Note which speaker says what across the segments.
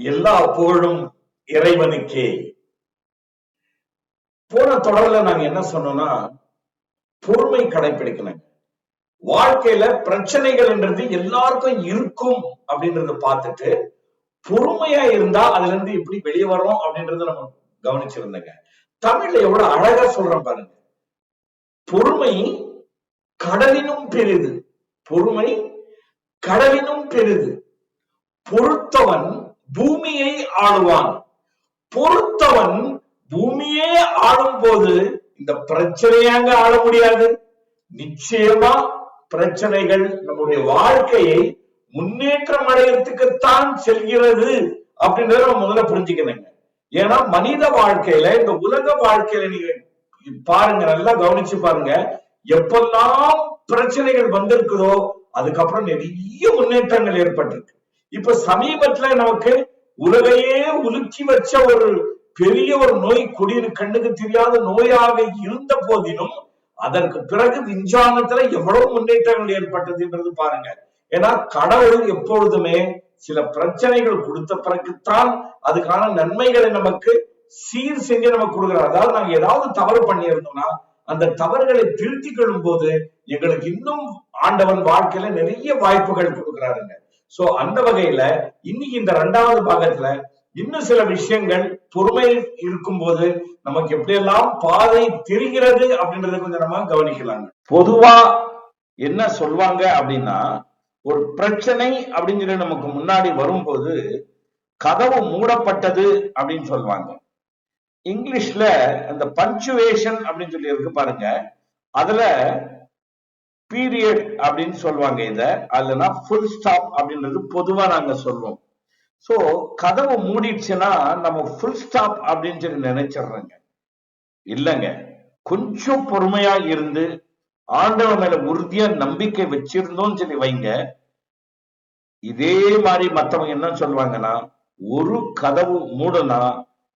Speaker 1: எல்லா புகழும் இறைவனுக்கே. போன தொடர்ல நாங்க என்ன சொன்னோம்னா, பொறுமை கடைபிடிக்கணும். வாழ்க்கையில பிரச்சனைகள்ன்றது எல்லாருக்கும் இருக்கும் அப்படின்றத பார்த்துட்டு பொறுமையா இருந்தா அதுல இருந்து எப்படி வெளியே வரோம் அப்படின்றத நம்ம கவனிச்சிருந்தேங்க. தமிழ்ல எவ்வளவு அழகா சொல்றோம் பாருங்க. பொறுமை கடலினும் பெரிது, பொறுமை கடலினும் பெரிது, பொறுத்தவன் பூமியை ஆளுவான். பொறுத்தவன் பூமியே ஆளும் போது இந்த பிரச்சனையாங்க ஆள முடியாது. நிச்சயமா பிரச்சனைகள் நம்முடைய வாழ்க்கையை முன்னேற்றம் அடையறதுக்குத்தான் செல்கிறது அப்படின்றத நம்ம முதல்ல புரிஞ்சுக்கணுங்க. ஏன்னா மனித வாழ்க்கையில, இந்த உலக வாழ்க்கையில நீங்க பாருங்க, நல்லா கவனிச்சு பாருங்க, எப்பெல்லாம் பிரச்சனைகள் வந்திருக்குதோ அதுக்கப்புறம் நிறைய முன்னேற்றங்கள் ஏற்பட்டிருக்கு. இப்ப சமீபத்துல நமக்கு உலகையே உலுக்கி வச்ச ஒரு பெரிய ஒரு நோய், கொடிய கண்ணுக்கு தெரியாத நோயாக இருந்த போதிலும் அதற்கு பிறகு விஞ்ஞானத்துல எவ்வளவு முன்னேற்றங்கள் ஏற்பட்டதுன்றது பாருங்க. ஏன்னா கடவுள் எப்பொழுதுமே சில பிரச்சனைகள் கொடுத்த பிறகுத்தான் அதுக்கான நன்மைகளை நமக்கு சீர் செஞ்சு நமக்கு கொடுக்கிறார். அதாவது நாங்க ஏதாவது தவறு பண்ணியிருந்தோம்னா அந்த தவறுகளை திருத்தி கொள்ளும் போது எங்களுக்கு இன்னும் ஆண்டவன் வாழ்க்கையில நிறைய வாய்ப்புகள் கொடுக்கிறாருங்க. சோ அந்த வகையில இன்னைக்கு இந்த 2வது பாகத்துல இன்னும் சில விஷயங்கள் பொறுமை இருக்கும்போது நமக்கு எப்படியெல்லாம் பாதை தெரிகிறது அப்படின்றத கொஞ்சம் நம்ம கவனிக்கலாங்க. பொதுவா என்ன சொல்லுவாங்க அப்படின்னா, ஒரு பிரச்சனை அப்படின்னு சொல்லி நமக்கு முன்னாடி வரும்போது கதவு மூடப்பட்டது அப்படின்னு சொல்லுவாங்க. இங்கிலீஷ்ல அந்த பஞ்சுவேஷன் அப்படின்னு சொல்லி இருக்கு பாருங்க, அதுல பீரியட் அப்படின்னு சொல்லுவாங்க. இத அதுலனா ஃபுல் ஸ்டாப் அப்படின்றது பொதுவா நாங்க சொல்லுவோம். சோ கதவு மூடிடுச்சுன்னா நம்ம ஃபுல் ஸ்டாப் அப்படின்னு சொல்லி நினைச்சிடுறோங்க. இல்லைங்க, கொஞ்சம் பொறுமையா இருந்து ஆண்டவன் மேல உறுதியா நம்பிக்கை வச்சிருந்தோம்னு சொல்லி வைங்க. இதே மாதிரி மத்தவங்க என்ன சொல்லுவாங்கன்னா, ஒரு கதவு மூடுனா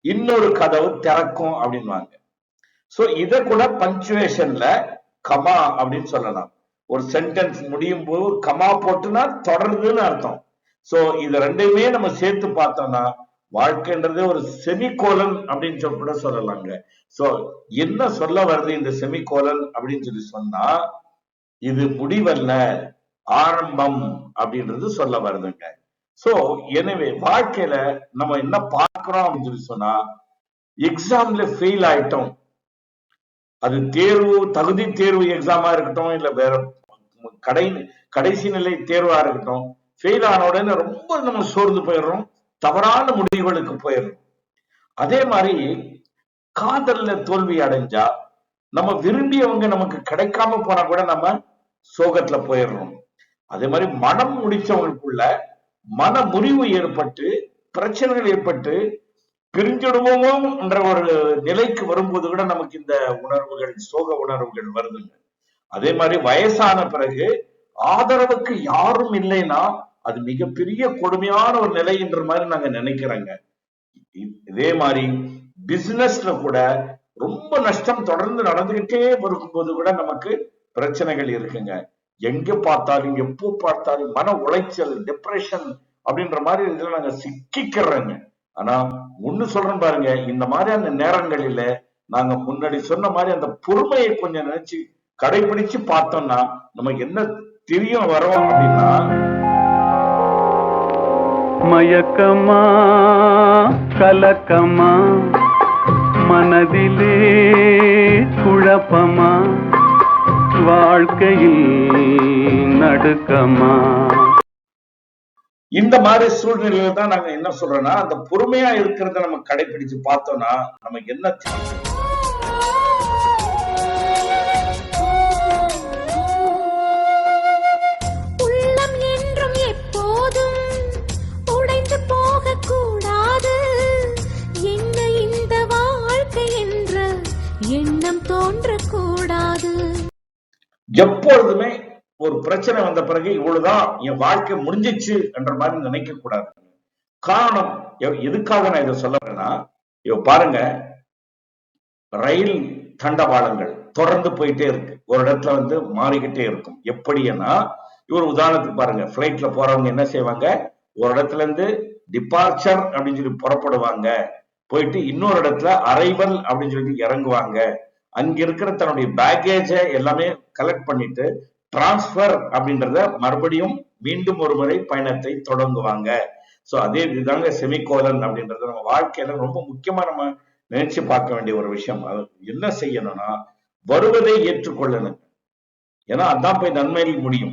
Speaker 1: இன்னொரு கதவு திறக்கும் அப்படின்வாங்க. சோ இத கூட பஞ்சுவேஷன்ல கமா அப்படின்னு சொல்லலாம். ஒரு சென்டென்ஸ் முடியும் போது கமா போட்டுனா தொடருதுன்னு அர்த்தம். சோ இது ரெண்டையுமே நம்ம சேர்த்து பார்த்தோம்னா வாழ்க்கைன்றது ஒரு செமிகோலன் அப்படின்னு சொல்லி கூட சொல்லலாங்க. சோ என்ன சொல்ல வருது இந்த செமிகோலன் அப்படின்னு சொல்லி சொன்னா, இது முடிவல்ல, ஆரம்பம் அப்படின்றது சொல்ல வருதுங்க. சோ எனவே வாழ்க்கையில நம்ம என்ன பார்க்கிறோம் அப்படின்னு சொல்லி சொன்னா, எக்ஸாம்ல ஃபெயில் ஆயிட்டோம், அது தேர்வு தகுதி தேர்வு எக்ஸாமா இருக்கட்டும், இல்ல வேற கடைசி நிலை தேர்வா இருக்கட்டும், ஃபெயில் ஆன உடனே ரொம்ப நம்ம சோர்ந்து போயிடுறோம், தவறான முடிவுகளுக்கு போயிடுறோம். அதே மாதிரி காதல்ல தோல்வி அடைஞ்சா, நம்ம விரும்பியவங்க நமக்கு கிடைக்காம போனா கூட நம்ம சோகத்துல போயிடுறோம். அதே மாதிரி மனம் முடிச்சவங்களுக்குள்ள மன முறிவு ஏற்பட்டு பிரச்சனைகள் ஏற்பட்டு பிரிஞ்சிடுவோமோ என்ற ஒரு நிலைக்கு வரும்போது கூட நமக்கு இந்த உணர்வுகள், சோக உணர்வுகள் வருதுங்க. அதே மாதிரி வயசான பிறகு ஆதரவுக்கு யாரும் இல்லைன்னா அது மிகப்பெரிய கொடுமையான ஒரு நிலை என்ற மாதிரி நாங்க நினைக்கிறோங்க. இதே மாதிரி பிசினஸ்ல கூட ரொம்ப நஷ்டம் தொடர்ந்து நடந்துகிட்டே இருக்கும்போது கூட நமக்கு பிரச்சனைகள் இருக்குங்க. எங்க பார்த்தாலும் எப்போ பார்த்தாலும் மன உளைச்சல், டிப்ரெஷன் அப்படின்ற மாதிரி இதுல நாங்க சிக்கிக்கிறோங்க. ஆனா ஒண்ணு சொல்றேன் பாருங்க, இந்த மாதிரியான நேரங்களில நாங்க முன்னாடி சொன்ன மாதிரி அந்த பொறுமையை கொஞ்சம் நினைச்சு கடைபிடிச்சு பார்த்தோம்னா நமக்கு என்ன தெரியும் வரோம் அப்படின்னா,
Speaker 2: மயக்கமா கலக்கமா மனதிலே குழப்பமா வாழ்க்கையில் நடுக்கமா.
Speaker 1: இந்த மாதிரி சூழ்நிலையில தான் நாங்க என்ன சொல்றோம்னா, அந்த பொறுமையா இருக்கிறத நம்ம கடைபிடிச்சு பார்த்தோம்னா நமக்கு என்ன எப்பொழுதுமே ஒரு பிரச்சனை வந்த பிறகு இவ்வளவுதான் என் வாழ்க்கை முடிஞ்சிச்சு என்ற மாதிரி நினைக்க கூடாது. காரணம் எதுக்காக நான் இதை சொல்ல வரேன்னா, பாருங்க, ரயில் தண்டவாளங்கள் தொடர்ந்து போயிட்டே இருக்கு, ஒரு இடத்துல மாறிக்கிட்டே இருக்கும். எப்படின்னா, இவர் உதாரணத்துக்கு பாருங்க, பிளைட்ல போறவங்க என்ன செய்வாங்க, ஒரு இடத்துல இருந்து டிபார்ச்சர் அப்படின்னு சொல்லி புறப்படுவாங்க, போயிட்டு இன்னொரு இடத்துல அரைவல் அப்படின்னு சொல்லிட்டு இறங்குவாங்க. அங்க இருக்கிற தன்னுடைய பேக்கேஜ எல்லாமே கலெக்ட் பண்ணிட்டு டிரான்ஸ்பர் அப்படின்றத மறுபடியும் மீண்டும் ஒரு முறை பயணத்தை தொடங்குவாங்க. சோ அதே இதுதாங்க செமிகோலன் அப்படின்றது நம்ம வாழ்க்கையில ரொம்ப முக்கியமா நம்ம நினைச்சு பார்க்க வேண்டிய ஒரு விஷயம். அது என்ன செய்யணும்னா வருவதை ஏற்றுக்கொள்ளணும். ஏன்னா அதான் போய் நன்மையில் முடியும்.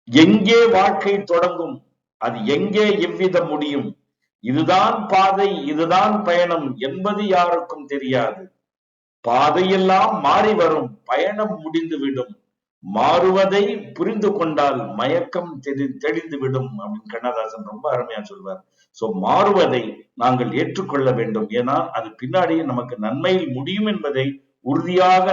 Speaker 1: எங்கே வாழ்க்கை தொடங்கும், அது எங்கே எவ்வித முடியும், இதுதான் பாதை, இதுதான் பயணம் என்பது யாருக்கும் தெரியாது. பாதையெல்லாம் மாறி வரும், பயணம் முடிந்துவிடும், மாறுவதை புரிந்து கொண்டால் மயக்கம் தெளிந்து விடும் அப்படின்னு கண்ணதாசன் ரொம்ப அருமையா சொல்வார். சோ மாறுவதை நாங்கள் ஏற்றுக்கொள்ள வேண்டும். ஏன்னா அது பின்னாடி நமக்கு நன்மையில் முடியும் என்பதை உறுதியாக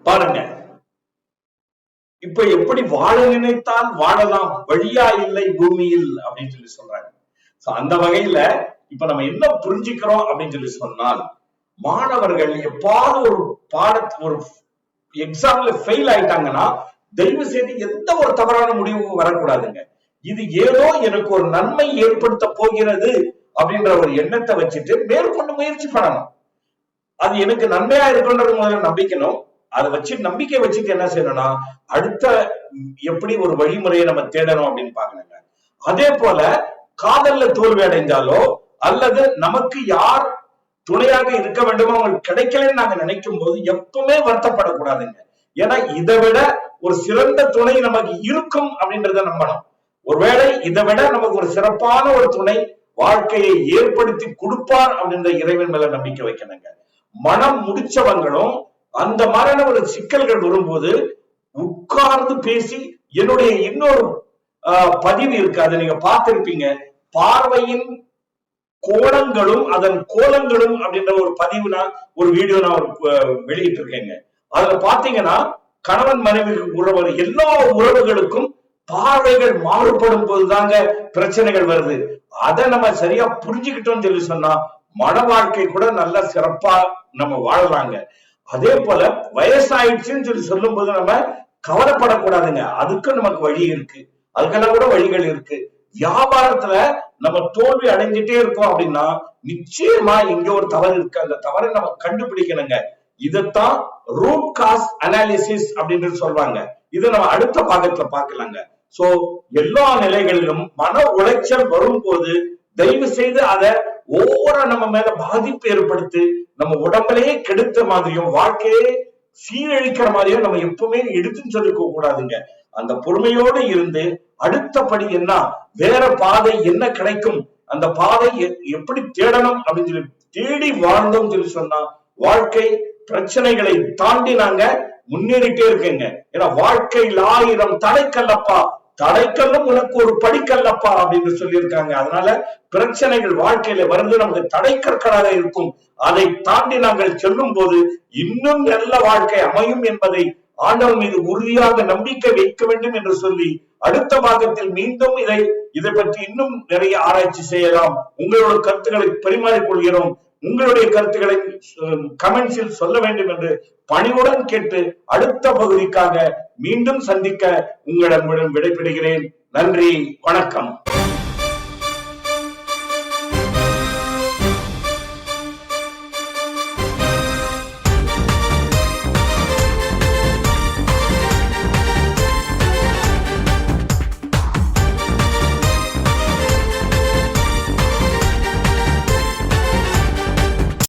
Speaker 1: பாருங்க. இப்ப எப்படி வாழ நினைத்தால் வாழலாம், வழியா இல்லை பூமியில் அப்படின்னு சொல்லி சொல்றாங்க. அந்த வகையில இப்ப நம்ம என்ன புரிஞ்சுக்கிறோம் அப்படின்னு சொல்லி சொன்னால், மாணவர்கள் எப்பாவது ஒரு ஒரு எக்ஸாம்ல ஃபெயில் ஆயிட்டாங்கன்னா தயவு செய்து எந்த ஒரு தவறான முடிவும் வரக்கூடாதுங்க. இது ஏதோ எனக்கு ஒரு நன்மை ஏற்படுத்த போகிறது அப்படின்ற ஒரு எண்ணத்தை வச்சுட்டு மேற்கொண்டு முயற்சி பண்ணணும். அது எனக்கு நன்மையா இருக்குன்றது முதல்ல நம்பிக்கணும். அதை வச்சு நம்பிக்கை வச்சுட்டு என்ன செய்யணும்னா அடுத்த எப்படி ஒரு வழிமுறையை நம்ம தேடணும் அப்படின்னு பாக்கணுங்க. அதே போல காதல்ல தோல்வி அடைஞ்சாலோ அல்லது நமக்கு யார் துணையாக இருக்க வேண்டுமோ அவங்களுக்கு கிடைக்கலன்னு நாங்க நினைக்கும் போது எப்பவுமே வருத்தப்படக்கூடாதுங்க. ஏன்னா இதை விட ஒரு சிறந்த துணை நமக்கு இருக்கும் அப்படின்றத நம்பணும். ஒருவேளை இதை விட நமக்கு ஒரு சிறப்பான ஒரு துணை வாழ்க்கையை ஏற்படுத்தி கொடுப்பார் அப்படின்ற இறைவன் மேல நம்பிக்கை வைக்கணுங்க. மனம் முடிச்சவங்களும் அந்த மாதிரியான ஒரு சிக்கல்கள் வரும்போது உட்கார்ந்து பேசி, என்னுடைய இன்னொரு பதிவு இருக்கு, அதை நீங்க பார்த்திருப்பீங்க, பார்வையின் கோணங்களும் அதன் கோலங்களும் அப்படின்ற ஒரு பதிவு ஒரு வீடியோ நான் வெளியிட்டு இருக்கேங்க. அதுல பாத்தீங்கன்னா கணவன் மனைவி உறவு எல்லா உறவுகளுக்கும் பார்வைகள் மாறுபடும் போதுதாங்க பிரச்சனைகள் வருது. அதை நம்ம சரியா புரிஞ்சுக்கிட்டோம்னு சொல்லி சொன்னா மன வாழ்க்கை கூட நல்ல சிறப்பா நம்ம வாழலாங்க. அதே போல வயசாயிடுச்சுன்னு சொல்லி சொல்லும் போது நம்ம கவலைப்படக்கூடாதுங்க. அதுக்கு நமக்கு வழி இருக்கு, அதுக்கெல்லாம் கூட வழிகள் இருக்கு. வியாபாரத்துல நம்ம தோல்வி அடைஞ்சிட்டே இருக்கோம் அப்படின்னா நிச்சயமா இங்க ஒரு தவறு இருக்கு, அந்த தவறை நம்ம கண்டுபிடிக்கணுங்க. இதத்தான் ரூட் காஸ் அனாலிசிஸ் அப்படின்னு சொல்றாங்க. இதை நம்ம அடுத்த பாகத்துல பார்க்கலாங்க. சோ எல்லா நிலைகளிலும் மன உளைச்சல் வரும்போது தயவு செய்து அதை ஒவ்வொரு நம்ம மேல பாதிப்பு ஏற்படுத்தி நம்ம உடம்புலயே கெடுத்த மாதிரியும் வாழ்க்கையே சீரழிக்கிற மாதிரியும் நம்ம எப்பவுமே எடுத்துன்னு சொல்லிக்க கூடாதுங்க. அந்த பொறுமையோடு இருந்து அடுத்தபடி என்ன வேற பாதை என்ன கிடைக்கும், அந்த பாதை எப்படி தேடணும் அப்படின்னு சொல்லி தேடி வாழ்ந்தோம் சொல்லி சொன்னா வாழ்க்கை பிரச்சனைகளை தாண்டி நாங்க முன்னேறிட்டே இருக்கேங்க. ஏன்னா வாழ்க்கையில் 1000 தடைக்கல்லப்பா, தடைக்கல்லும் உனக்கு ஒரு படிக்கல்லப்பா அப்படின்னு சொல்லியிருக்காங்க. அதனால பிரச்சனைகள் வாழ்க்கையில வருது நமக்கு தடைக்கற்களாக இருக்கும். அதை தாண்டி நாங்கள் செல்லும் போது இன்னும் நல்ல வாழ்க்கை அமையும் என்பதை ஆண்டவர் மீது உறுதியாக நம்பிக்கை வைக்க வேண்டும் என்று சொல்லி அடுத்த பாகத்தில் மீண்டும் இதை பற்றி இன்னும் நிறைய ஆராய்ச்சி செய்யலாம். உங்களோட கருத்துக்களை பரிமாறிக்கொள்கிறோம். உங்களுடைய கருத்துக்களை கமெண்ட்ஸில் சொல்ல வேண்டும் என்று பணிவுடன் கேட்டு அடுத்த பகுதிக்காக மீண்டும் சந்திக்க உங்களிடம் விடைபெறுகிறேன். நன்றி, வணக்கம்.